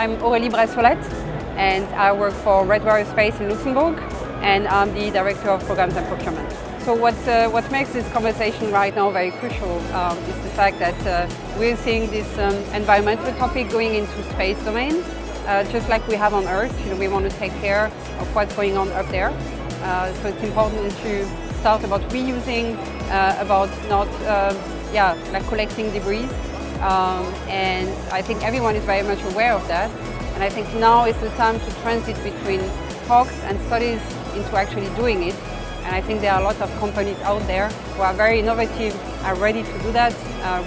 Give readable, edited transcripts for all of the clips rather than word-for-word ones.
I'm Aurelie Bressollette, and I work for RedWire Space in Luxembourg, and I'm the Director of Programs and Procurement. So what makes this conversation right now very crucial is the fact that we're seeing this environmental topic going into space domain, just like we have on Earth. We want to take care of what's going on up there. So it's important to start about reusing, about not collecting debris. And I think everyone is very much aware of that. And I think now is the time to transit between talks and studies into actually doing it. And I think there are a lot of companies out there who are very innovative, are ready to do that.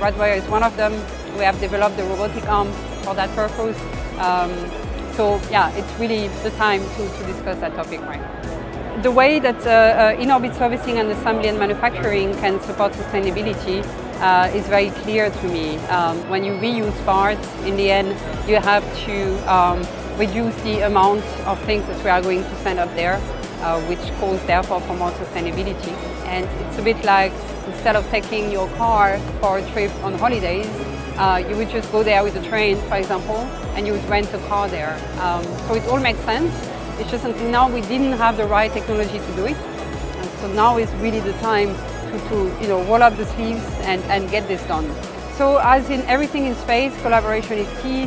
RedWire is one of them. We have developed the robotic arm for that purpose. So yeah, it's really the time to discuss that topic right now. The way that in-orbit servicing and assembly and manufacturing can support sustainability is very clear to me. When you reuse parts, in the end, you have to reduce the amount of things that we are going to send up there, which calls therefore for more sustainability. And it's a bit like, instead of taking your car for a trip on holidays, you would just go there with a train, for example, and you would rent a car there. So it all makes sense. It's just until now we didn't have the right technology to do it. And so now is really the time to roll up the sleeves and get this done. So as in everything in space, collaboration is key.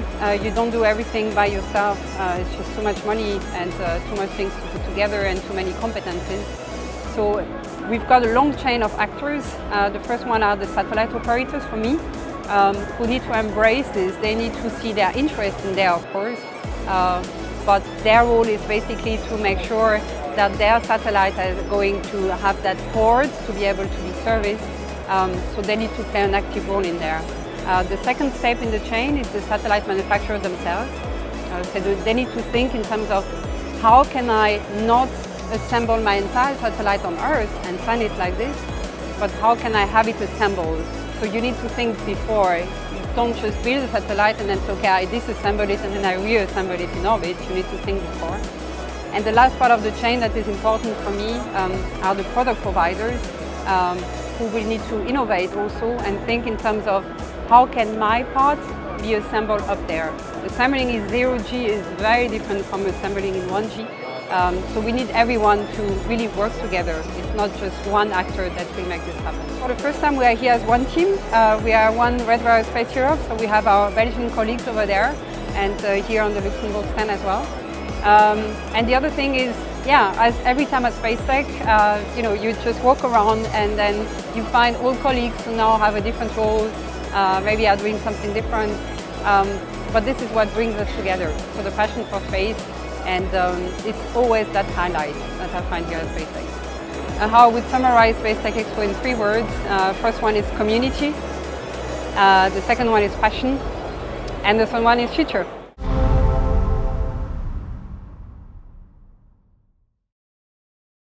You don't do everything by yourself. It's just too much money and too much things to put together and too many competencies. So we've got a long chain of actors. The first one are the satellite operators for me, who need to embrace this. They need to see their interest in there, of course. But their role is basically to make sure that their satellites are going to have that port to be able to be serviced. So they need to play an active role in there. The second step in the chain is the satellite manufacturers themselves. So they need to think in terms of how can I not assemble my entire satellite on Earth and send it like this, but how can I have it assembled? So you need to think before. You don't just build a satellite and then say, okay, I disassemble it and then I reassemble it in orbit. You need to think before. And the last part of the chain that is important for me are the product providers who will need to innovate also and think in terms of how can my parts be assembled up there. Assembling in 0G is very different from assembling in 1G. So we need everyone to really work together. It's not just one actor that will make this happen. For the first time we are here as one team. We are one RedWire Space Europe, so we have our Belgian colleagues over there and here on the Luxembourg stand as well. And the other thing is, as every time at Space Tech, you just walk around and then you find all colleagues who now have a different role, maybe are doing something different. But this is what brings us together. So the passion for space, and it's always that highlight that I find here at Space Tech. How I would summarize Space Tech Expo in 3 words. First one is community, the second one is passion, and the third one is future.